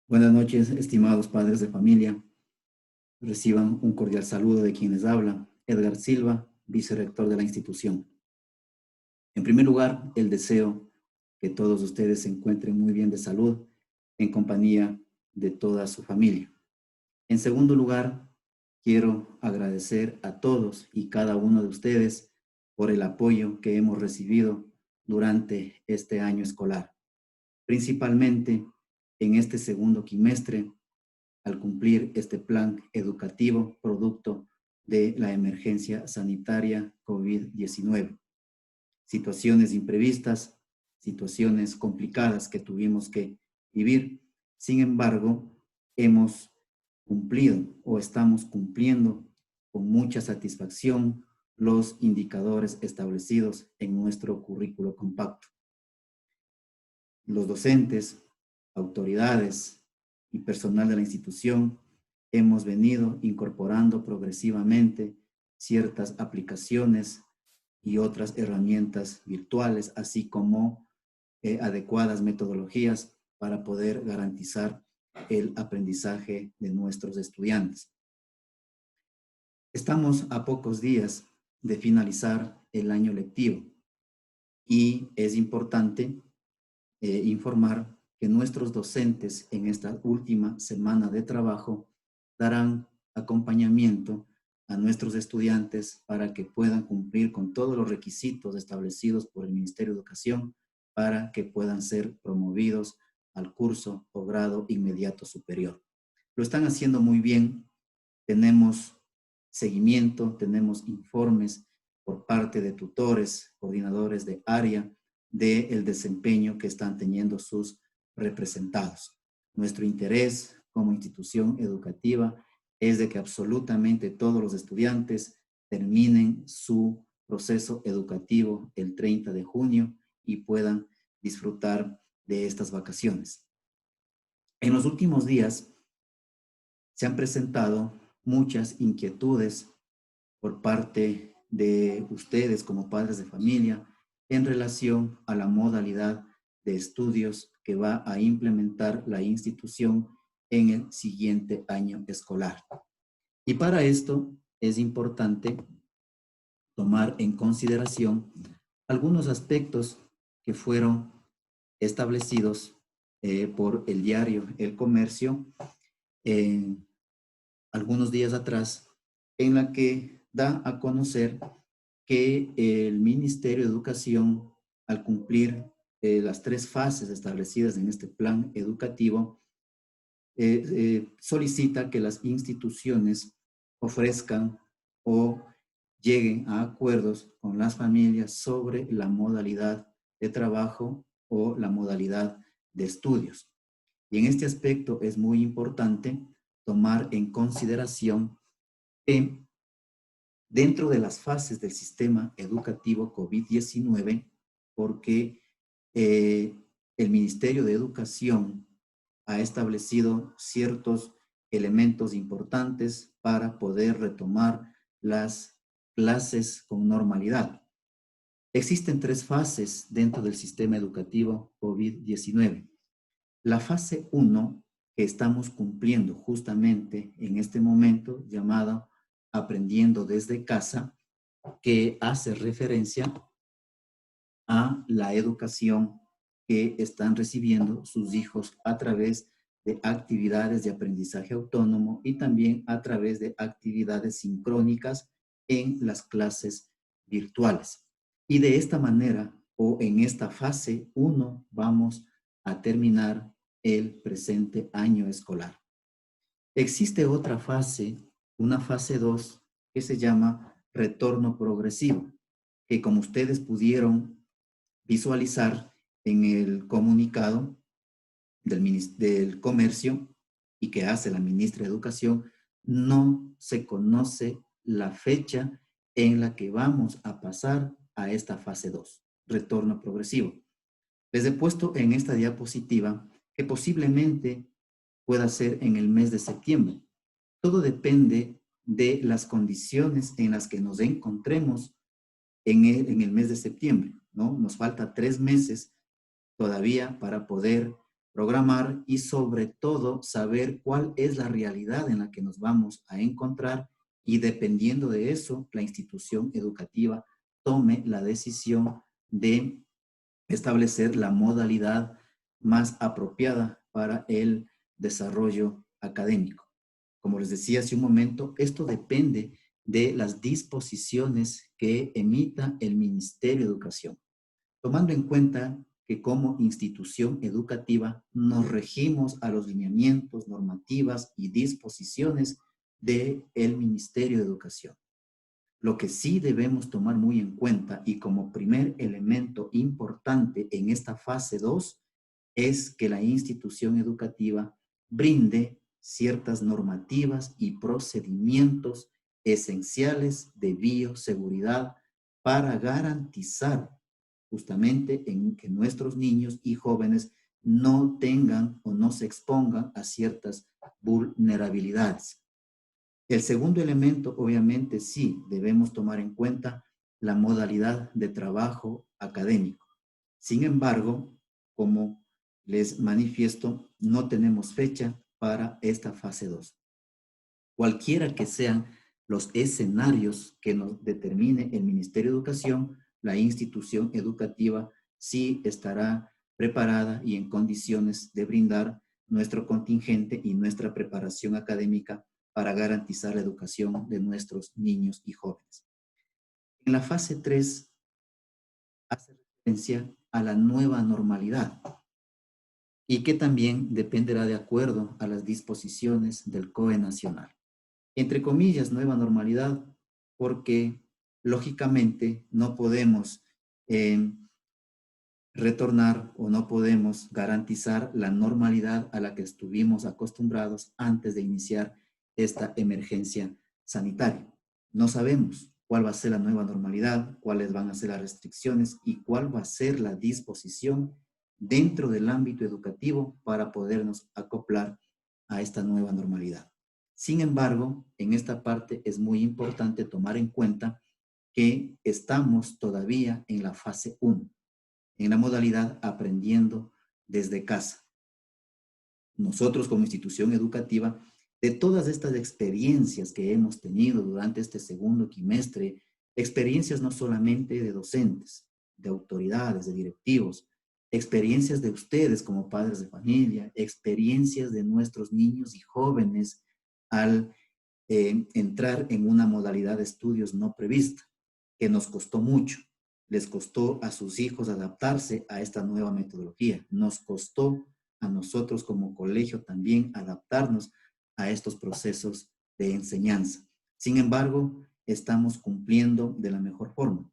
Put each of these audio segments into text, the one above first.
Buenas noches, estimados padres de familia. Reciban un cordial saludo de quien les habla, Edgar Silva, vicerrector de la institución. En primer lugar, el deseo que todos ustedes se encuentren muy bien de salud en compañía de toda su familia. En segundo lugar, quiero agradecer a todos y cada uno de ustedes por el apoyo que hemos recibido durante este año escolar, principalmente en este segundo quimestre, al cumplir este plan educativo producto de la emergencia sanitaria COVID-19. Situaciones imprevistas, situaciones complicadas que tuvimos que vivir. Sin embargo, hemos cumplido o estamos cumpliendo con mucha satisfacción los indicadores establecidos en nuestro currículo compacto. Los docentes, autoridades y personal de la institución hemos venido incorporando progresivamente ciertas aplicaciones y otras herramientas virtuales, así como adecuadas metodologías para poder garantizar el aprendizaje de nuestros estudiantes. Estamos a pocos días de finalizar el año lectivo y es importante informar que nuestros docentes en esta última semana de trabajo darán acompañamiento a nuestros estudiantes para que puedan cumplir con todos los requisitos establecidos por el Ministerio de Educación para que puedan ser promovidos al curso o grado inmediato superior. Lo están haciendo muy bien. Tenemos seguimiento, tenemos informes por parte de tutores, coordinadores de área, del desempeño que están teniendo sus representados. Nuestro interés como institución educativa es de que absolutamente todos los estudiantes terminen su proceso educativo el 30 de junio y puedan disfrutar de estas vacaciones. En los últimos días se han presentado muchas inquietudes por parte de ustedes como padres de familia en relación a la modalidad de estudios que va a implementar la institución en el siguiente año escolar. Y para esto es importante tomar en consideración algunos aspectos que fueron establecidos por el diario El Comercio algunos días atrás, en la que da a conocer que el Ministerio de Educación, al cumplir las 3 fases establecidas en este plan educativo, solicita que las instituciones ofrezcan o lleguen a acuerdos con las familias sobre la modalidad de trabajo o la modalidad de estudios. Y en este aspecto es muy importante tomar en consideración que dentro de las fases del sistema educativo COVID-19, porque el Ministerio de Educación ha establecido ciertos elementos importantes para poder retomar las clases con normalidad. Existen 3 fases dentro del sistema educativo COVID-19. La fase 1 que estamos cumpliendo justamente en este momento, llamada Aprendiendo desde casa, que hace referencia a la educación que están recibiendo sus hijos a través de actividades de aprendizaje autónomo y también a través de actividades sincrónicas en las clases virtuales. Y de esta manera, o en esta fase 1, vamos a terminar el presente año escolar. Existe otra fase, una fase 2, que se llama retorno progresivo, que como ustedes pudieron visualizar en el comunicado del Comercio y que hace la ministra de Educación, no se conoce la fecha en la que vamos a pasar a esta fase 2, retorno progresivo. Les he puesto en esta diapositiva que posiblemente pueda ser en el mes de septiembre. Todo depende de las condiciones en las que nos encontremos en el mes de septiembre, ¿no? Nos falta 3 meses todavía para poder programar y sobre todo saber cuál es la realidad en la que nos vamos a encontrar y dependiendo de eso, la institución educativa tome la decisión de establecer la modalidad más apropiada para el desarrollo académico. Como les decía hace un momento, esto depende de las disposiciones que emita el Ministerio de Educación, tomando en cuenta que como institución educativa nos regimos a los lineamientos, normativas y disposiciones del Ministerio de Educación. Lo que sí debemos tomar muy en cuenta y como primer elemento importante en esta fase 2 es que la institución educativa brinde ciertas normativas y procedimientos esenciales de bioseguridad para garantizar justamente en que nuestros niños y jóvenes no tengan o no se expongan a ciertas vulnerabilidades. El segundo elemento, obviamente, sí, debemos tomar en cuenta la modalidad de trabajo académico. Sin embargo, como les manifiesto, no tenemos fecha para esta fase 2. Cualquiera que sean los escenarios que nos determine el Ministerio de Educación, la institución educativa sí estará preparada y en condiciones de brindar nuestro contingente y nuestra preparación académica para garantizar la educación de nuestros niños y jóvenes. En la fase 3 hace referencia a la nueva normalidad y que también dependerá de acuerdo a las disposiciones del COE nacional. Entre comillas, nueva normalidad, porque lógicamente no podemos retornar o no podemos garantizar la normalidad a la que estuvimos acostumbrados antes de iniciar esta emergencia sanitaria. No sabemos cuál va a ser la nueva normalidad, cuáles van a ser las restricciones y cuál va a ser la disposición dentro del ámbito educativo para podernos acoplar a esta nueva normalidad. Sin embargo, en esta parte es muy importante tomar en cuenta que estamos todavía en la fase 1, en la modalidad aprendiendo desde casa. Nosotros como institución educativa, de todas estas experiencias que hemos tenido durante este segundo quimestre, experiencias no solamente de docentes, de autoridades, de directivos, experiencias de ustedes como padres de familia, experiencias de nuestros niños y jóvenes al entrar en una modalidad de estudios no prevista, que nos costó mucho. Les costó a sus hijos adaptarse a esta nueva metodología. Nos costó a nosotros como colegio también adaptarnos a estos procesos de enseñanza. Sin embargo, estamos cumpliendo de la mejor forma.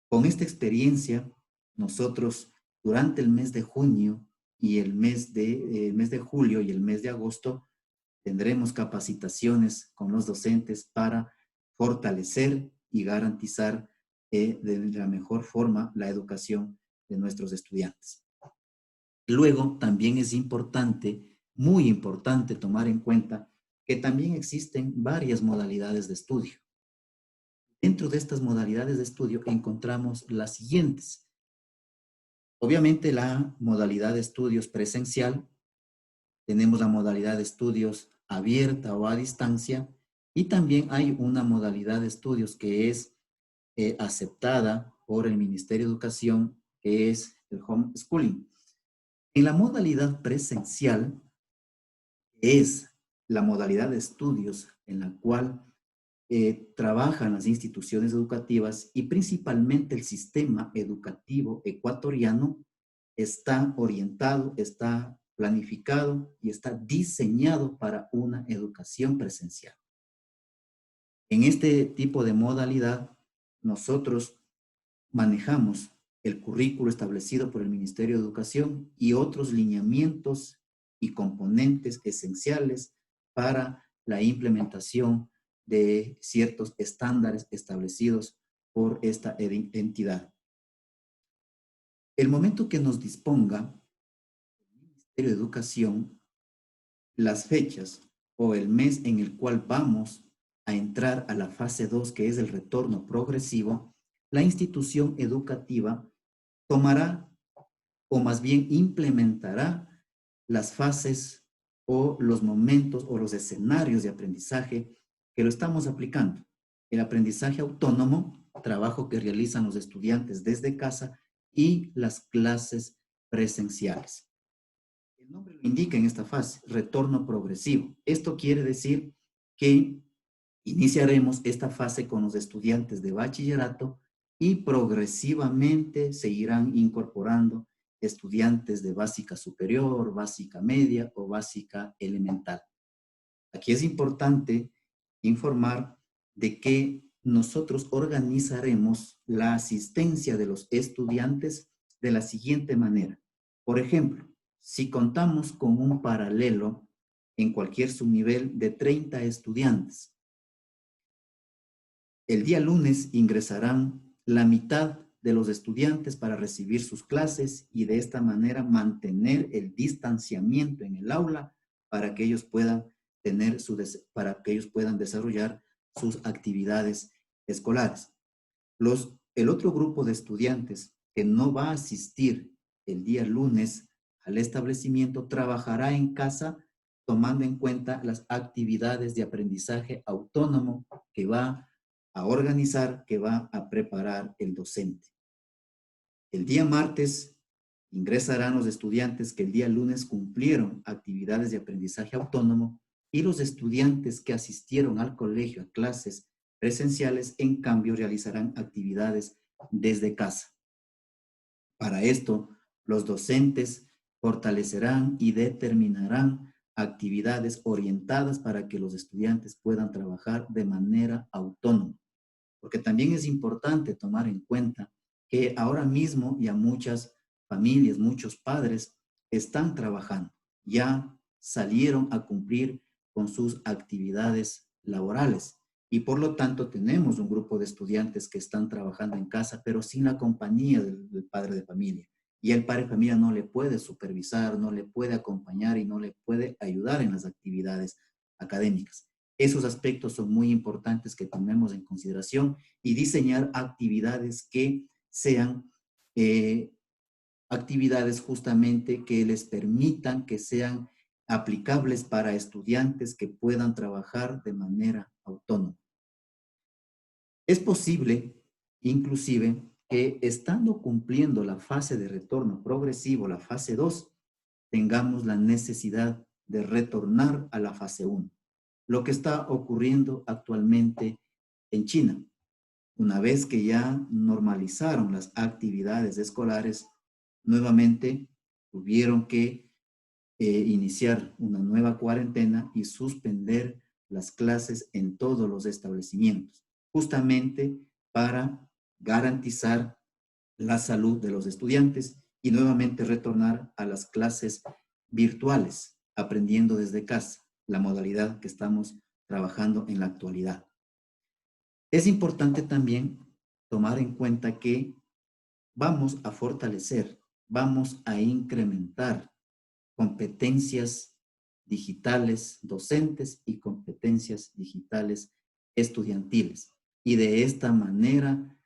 Con esta experiencia, nosotros durante el mes de junio y el mes de julio y el mes de agosto tendremos capacitaciones con los docentes para fortalecer y garantizar de la mejor forma la educación de nuestros estudiantes. Luego, también es importante, muy importante tomar en cuenta que también existen varias modalidades de estudio. Dentro de estas modalidades de estudio encontramos las siguientes. Obviamente la modalidad de estudios presencial, tenemos la modalidad de estudios abierta o a distancia y también hay una modalidad de estudios que es aceptada por el Ministerio de Educación, que es el homeschooling. En la modalidad presencial es la modalidad de estudios en la cual trabajan las instituciones educativas y principalmente el sistema educativo ecuatoriano está orientado, está planificado y está diseñado para una educación presencial. En este tipo de modalidad, nosotros manejamos el currículo establecido por el Ministerio de Educación y otros lineamientos y componentes esenciales para la implementación de ciertos estándares establecidos por esta entidad. El momento que nos disponga el Ministerio de Educación, las fechas o el mes en el cual vamos a entrar a la fase 2, que es el retorno progresivo, la institución educativa tomará o más bien implementará las fases o los momentos o los escenarios de aprendizaje que lo estamos aplicando. El aprendizaje autónomo, trabajo que realizan los estudiantes desde casa, y las clases presenciales. El nombre lo indica en esta fase, retorno progresivo. Esto quiere decir que iniciaremos esta fase con los estudiantes de bachillerato y progresivamente se irán incorporando estudiantes de básica superior, básica media o básica elemental. Aquí es importante informar de que nosotros organizaremos la asistencia de los estudiantes de la siguiente manera. Por ejemplo, si contamos con un paralelo en cualquier subnivel de 30 estudiantes, el día lunes ingresarán la mitad de los estudiantes para recibir sus clases y de esta manera mantener el distanciamiento en el aula para que ellos puedan desarrollar sus actividades escolares. El otro grupo de estudiantes que no va a asistir el día lunes al establecimiento trabajará en casa tomando en cuenta las actividades de aprendizaje autónomo que va a organizar, que va a preparar el docente. El día martes ingresarán los estudiantes que el día lunes cumplieron actividades de aprendizaje autónomo y los estudiantes que asistieron al colegio a clases presenciales, en cambio, realizarán actividades desde casa. Para esto, los docentes fortalecerán y determinarán actividades orientadas para que los estudiantes puedan trabajar de manera autónoma. Porque también es importante tomar en cuenta que ahora mismo ya muchas familias, muchos padres están trabajando, ya salieron a cumplir con sus actividades laborales y por lo tanto tenemos un grupo de estudiantes que están trabajando en casa, pero sin la compañía del padre de familia. Y el padre de familia no le puede supervisar, no le puede acompañar y no le puede ayudar en las actividades académicas. Esos aspectos son muy importantes que tomemos en consideración y diseñar actividades que sean actividades justamente que les permitan que sean aplicables para estudiantes que puedan trabajar de manera autónoma. Es posible, inclusive, que estando cumpliendo la fase de retorno progresivo, la fase 2, tengamos la necesidad de retornar a la fase 1. Lo que está ocurriendo actualmente en China. Una vez que ya normalizaron las actividades escolares, nuevamente tuvieron que iniciar una nueva cuarentena y suspender las clases en todos los establecimientos, justamente para garantizar la salud de los estudiantes y nuevamente retornar a las clases virtuales, aprendiendo desde casa, la modalidad que estamos trabajando en la actualidad. Es importante también tomar en cuenta que vamos a fortalecer, vamos a incrementar competencias digitales docentes y competencias digitales estudiantiles. Y de esta manera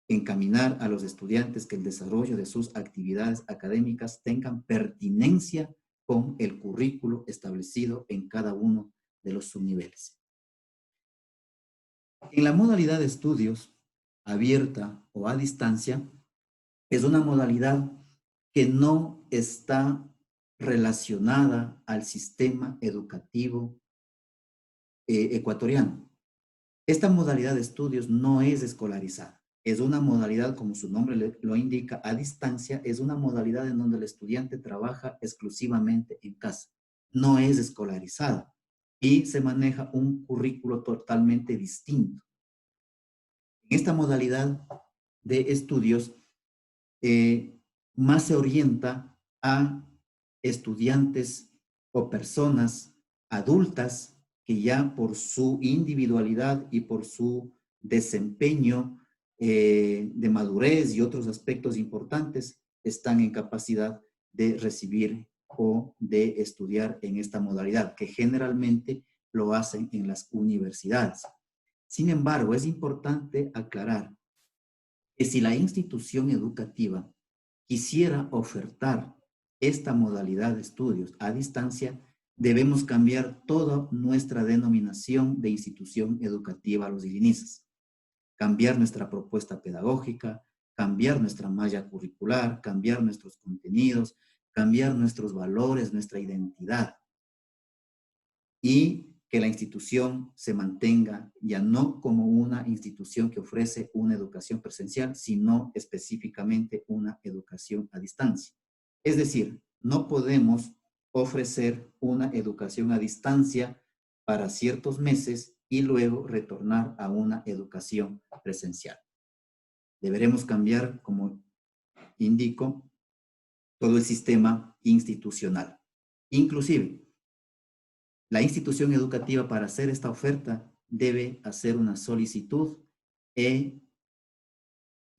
encaminar a los estudiantes que el desarrollo de sus actividades académicas tengan pertinencia con el currículo establecido en cada uno de los subniveles. En la modalidad de estudios abierta o a distancia, es una modalidad que no está relacionada al sistema educativo ecuatoriano. Esta modalidad de estudios no es escolarizada. Es una modalidad, como su nombre lo indica, a distancia. Es una modalidad en donde el estudiante trabaja exclusivamente en casa. No es escolarizada y se maneja un currículo totalmente distinto. En esta modalidad de estudios, más se orienta a estudiantes o personas adultas que ya por su individualidad y por su desempeño de madurez y otros aspectos importantes están en capacidad de recibir o de estudiar en esta modalidad, que generalmente lo hacen en las universidades. Sin embargo, es importante aclarar que si la institución educativa quisiera ofertar esta modalidad de estudios a distancia, debemos cambiar toda nuestra denominación de institución educativa a los ILINISAS, cambiar nuestra propuesta pedagógica, cambiar nuestra malla curricular, cambiar nuestros contenidos, cambiar nuestros valores, nuestra identidad, y que la institución se mantenga ya no como una institución que ofrece una educación presencial, sino específicamente una educación a distancia. Es decir, no podemos ofrecer una educación a distancia para ciertos meses y luego retornar a una educación presencial. Deberemos cambiar, como indico, todo el sistema institucional. Inclusive, la institución educativa, para hacer esta oferta, debe hacer una solicitud e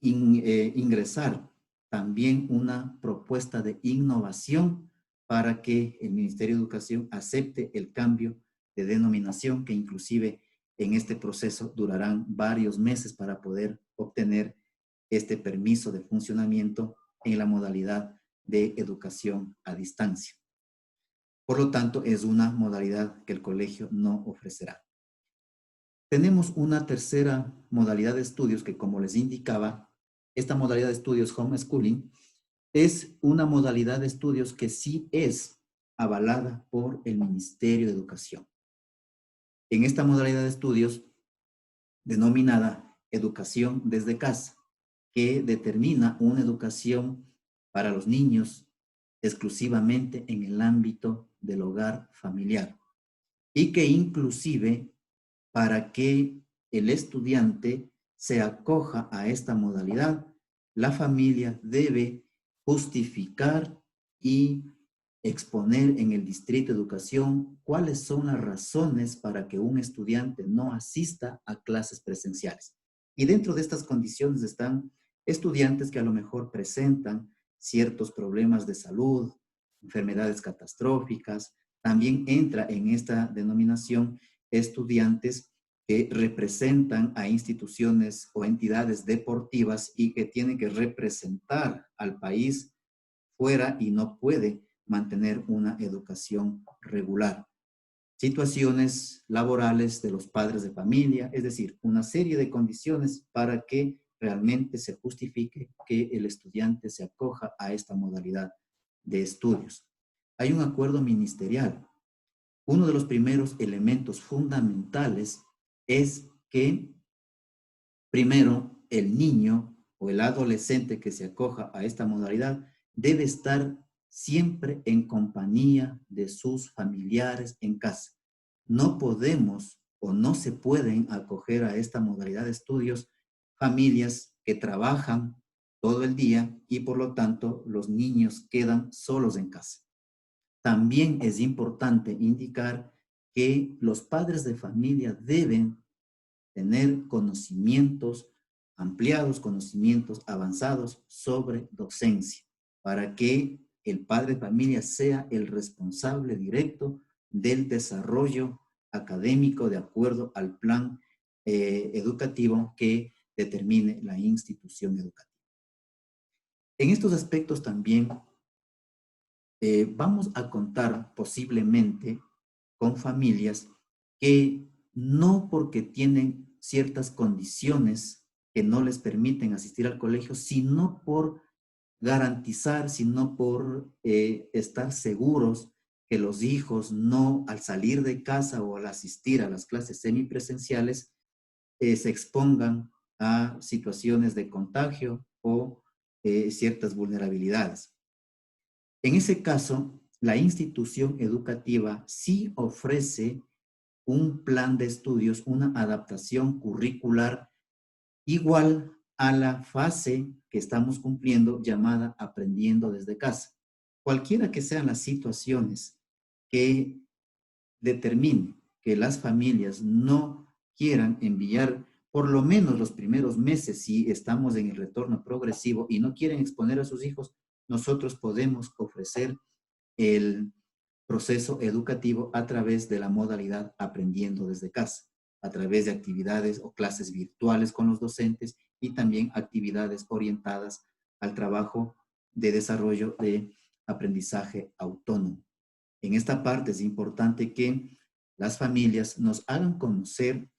ingresar también una propuesta de innovación para que el Ministerio de Educación acepte el cambio de denominación, que inclusive en este proceso durarán varios meses para poder obtener este permiso de funcionamiento en la modalidad de educación a distancia. Por lo tanto, es una modalidad que el colegio no ofrecerá. Tenemos una tercera modalidad de estudios que, como les indicaba, esta modalidad de estudios homeschooling es una modalidad de estudios que sí es avalada por el Ministerio de Educación. En esta modalidad de estudios, denominada educación desde casa, que determina una educación para los niños exclusivamente en el ámbito del hogar familiar, y que inclusive para que el estudiante se acoja a esta modalidad, la familia debe justificar y exponer en el Distrito de Educación cuáles son las razones para que un estudiante no asista a clases presenciales. Y dentro de estas condiciones están estudiantes que a lo mejor presentan ciertos problemas de salud, enfermedades catastróficas. También entra en esta denominación estudiantes que representan a instituciones o entidades deportivas y que tienen que representar al país fuera y no puede mantener una educación regular. Situaciones laborales de los padres de familia, es decir, una serie de condiciones para que realmente se justifique que el estudiante se acoja a esta modalidad de estudios. Hay un acuerdo ministerial. Uno de los primeros elementos fundamentales es que, primero, el niño o el adolescente que se acoja a esta modalidad debe estar siempre en compañía de sus familiares en casa. No podemos o no se pueden acoger a esta modalidad de estudios familias que trabajan todo el día y por lo tanto los niños quedan solos en casa. También es importante indicar que los padres de familia deben tener conocimientos ampliados, conocimientos avanzados sobre docencia, para que el padre de familia sea el responsable directo del desarrollo académico de acuerdo al plan educativo que determine la institución educativa. En estos aspectos también vamos a contar posiblemente con familias que no porque tienen ciertas condiciones que no les permiten asistir al colegio, sino por garantizar, sino por estar seguros que los hijos no, al salir de casa o al asistir a las clases semipresenciales, se expongan a situaciones de contagio o ciertas vulnerabilidades. En ese caso, la institución educativa sí ofrece un plan de estudios, una adaptación curricular igual a la fase que estamos cumpliendo llamada aprendiendo desde casa. Cualquiera que sean las situaciones que determine que las familias no quieran enviar por lo menos los primeros meses, si estamos en el retorno progresivo y no quieren exponer a sus hijos, nosotros podemos ofrecer el proceso educativo a través de la modalidad aprendiendo desde casa, a través de actividades o clases virtuales con los docentes y también actividades orientadas al trabajo de desarrollo de aprendizaje autónomo. En esta parte es importante que las familias nos hagan conocer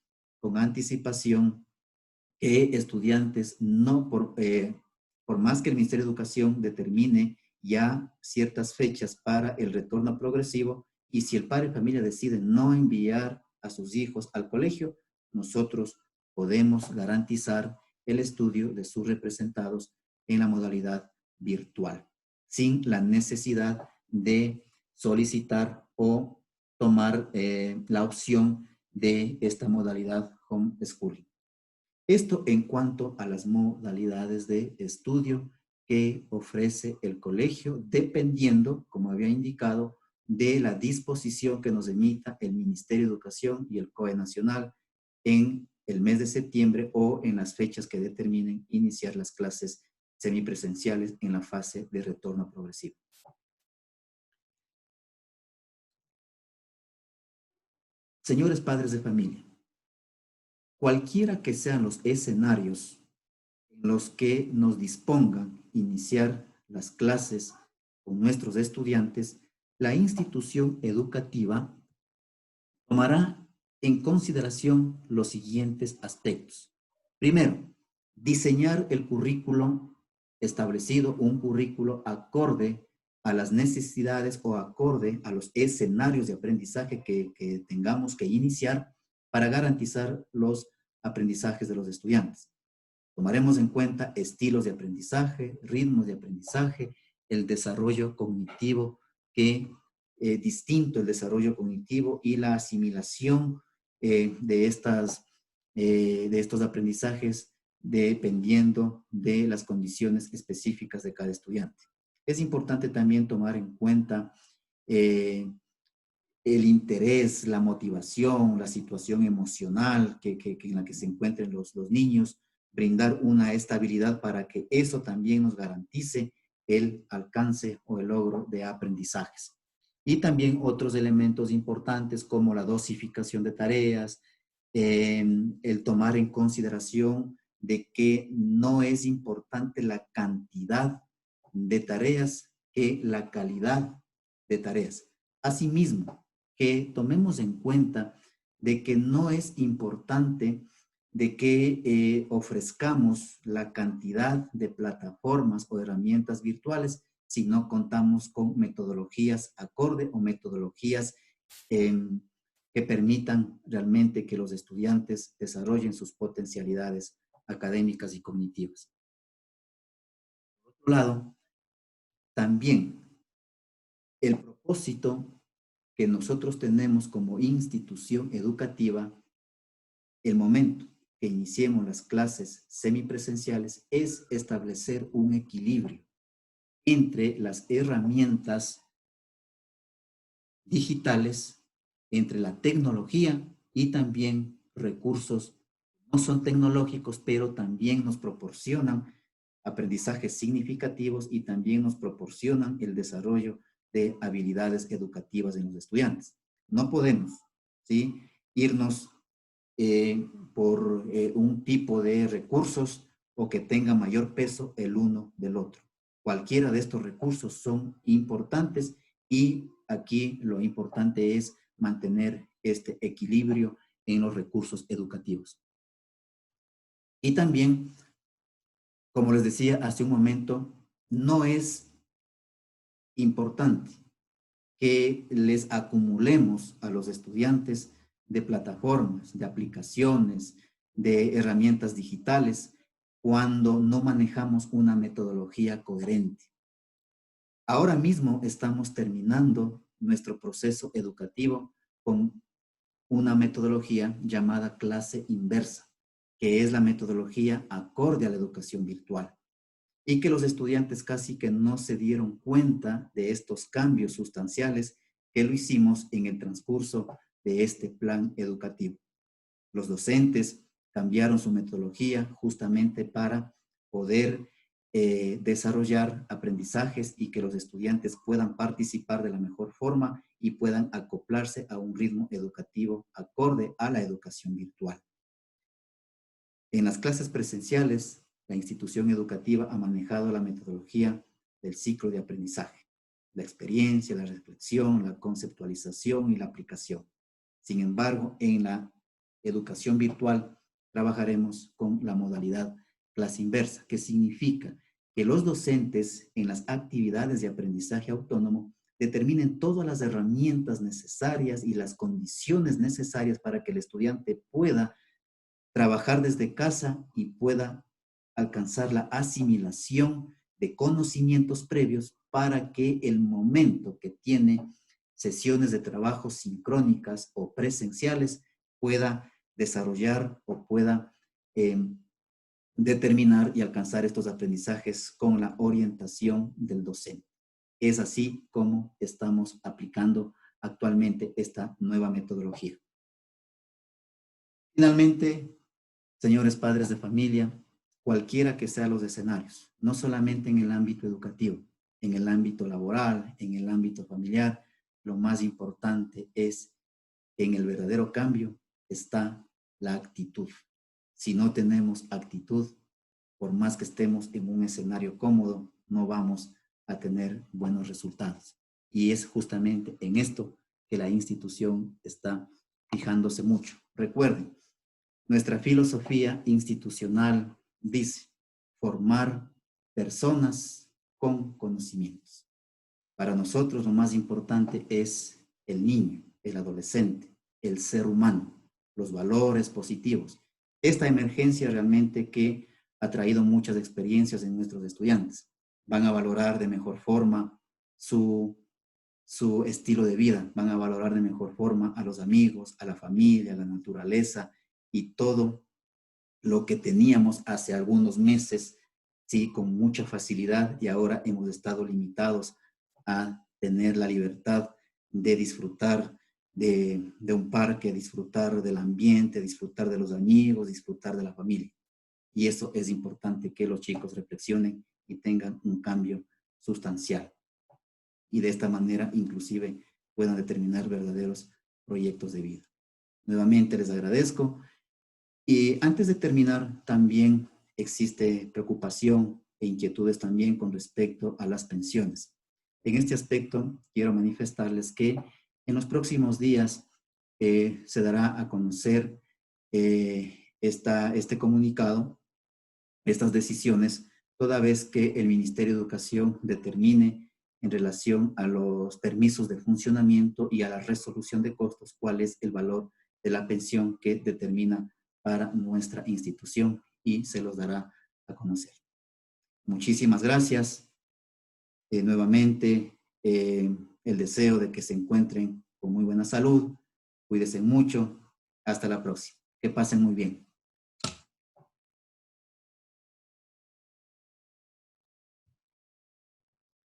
con anticipación que estudiantes no, por más que el Ministerio de Educación determine ya ciertas fechas para el retorno progresivo, y si el padre de familia decide no enviar a sus hijos al colegio, nosotros podemos garantizar el estudio de sus representados en la modalidad virtual, sin la necesidad de solicitar o tomar la opción de esta modalidad homeschooling. Esto en cuanto a las modalidades de estudio que ofrece el colegio, dependiendo, como había indicado, de la disposición que nos emita el Ministerio de Educación y el COE Nacional en el mes de septiembre o en las fechas que determinen iniciar las clases semipresenciales en la fase de retorno progresivo. Señores padres de familia, cualquiera que sean los escenarios en los que nos dispongan iniciar las clases con nuestros estudiantes, la institución educativa tomará en consideración los siguientes aspectos. Primero, diseñar el currículo establecido, un currículo acorde a las necesidades o acorde a los escenarios de aprendizaje que tengamos que iniciar para garantizar los aprendizajes de los estudiantes. Tomaremos en cuenta estilos de aprendizaje, ritmos de aprendizaje, el desarrollo cognitivo distinto el desarrollo cognitivo y la asimilación de estos aprendizajes dependiendo de las condiciones específicas de cada estudiante. Es importante también tomar en cuenta el interés, la motivación, la situación emocional en la que se encuentren los niños, brindar una estabilidad para que eso también nos garantice el alcance o el logro de aprendizajes. Y también otros elementos importantes como la dosificación de tareas, el tomar en consideración de que no es importante la cantidad de tareas que la calidad de tareas. Asimismo, que tomemos en cuenta de que no es importante de que ofrezcamos la cantidad de plataformas o herramientas virtuales si no contamos con metodologías acorde o metodologías que permitan realmente que los estudiantes desarrollen sus potencialidades académicas y cognitivas. Por otro lado, también el propósito que nosotros tenemos como institución educativa, el momento que iniciemos las clases semipresenciales, es establecer un equilibrio entre las herramientas digitales, entre la tecnología y también recursos no son tecnológicos, pero también nos proporcionan aprendizajes significativos y también nos proporcionan el desarrollo de habilidades educativas en los estudiantes. No podemos, ¿sí?, irnos por un tipo de recursos o que tenga mayor peso el uno del otro. Cualquiera de estos recursos son importantes y aquí lo importante es mantener este equilibrio en los recursos educativos. Y también, como les decía hace un momento, no es importante que les acumulemos a los estudiantes de plataformas, de aplicaciones, de herramientas digitales, cuando no manejamos una metodología coherente. Ahora mismo estamos terminando nuestro proceso educativo con una metodología llamada clase inversa, que es la metodología acorde a la educación virtual, y que los estudiantes casi que no se dieron cuenta de estos cambios sustanciales que lo hicimos en el transcurso de este plan educativo. Los docentes cambiaron su metodología justamente para poder desarrollar aprendizajes y que los estudiantes puedan participar de la mejor forma y puedan acoplarse a un ritmo educativo acorde a la educación virtual. En las clases presenciales, la institución educativa ha manejado la metodología del ciclo de aprendizaje. la experiencia, la reflexión, la conceptualización y la aplicación. Sin embargo, en la educación virtual trabajaremos con la modalidad clase inversa, que significa que los docentes en las actividades de aprendizaje autónomo determinen todas las herramientas necesarias y las condiciones necesarias para que el estudiante pueda trabajar desde casa y pueda alcanzar la asimilación de conocimientos previos para que el momento que tiene sesiones de trabajo sincrónicas o presenciales pueda desarrollar o pueda determinar y alcanzar estos aprendizajes con la orientación del docente. Es así como estamos aplicando actualmente esta nueva metodología. Finalmente, señores padres de familia, cualquiera que sean los escenarios, no solamente en el ámbito educativo, en el ámbito laboral, en el ámbito familiar, lo más importante es, en el verdadero cambio, está la actitud. Si no tenemos actitud, por más que estemos en un escenario cómodo, no vamos a tener buenos resultados. Y es justamente en esto que la institución está fijándose mucho. Recuerden, nuestra filosofía institucional dice formar personas con conocimientos. Para nosotros lo más importante es el niño, el adolescente, el ser humano, los valores positivos. Esta emergencia realmente que ha traído muchas experiencias en nuestros estudiantes. Van a valorar de mejor forma su estilo de vida, van a valorar de mejor forma a los amigos, a la familia, a la naturaleza y todo lo que teníamos hace algunos meses, sí, con mucha facilidad y ahora hemos estado limitados a tener la libertad de disfrutar de un parque, disfrutar del ambiente, disfrutar de los amigos, disfrutar de la familia. Y eso es importante que los chicos reflexionen y tengan un cambio sustancial. Y de esta manera, inclusive, puedan determinar verdaderos proyectos de vida. Nuevamente les agradezco. Y antes de terminar, también existe preocupación e inquietudes también con respecto a las pensiones. En este aspecto, quiero manifestarles que en los próximos días se dará a conocer este comunicado, estas decisiones, toda vez que el Ministerio de Educación determine en relación a los permisos de funcionamiento y a la resolución de costos, cuál es el valor de la pensión que determina para nuestra institución y se los dará a conocer. Muchísimas gracias. Nuevamente, el deseo de que se encuentren con muy buena salud. Cuídense mucho. Hasta la próxima. Que pasen muy bien.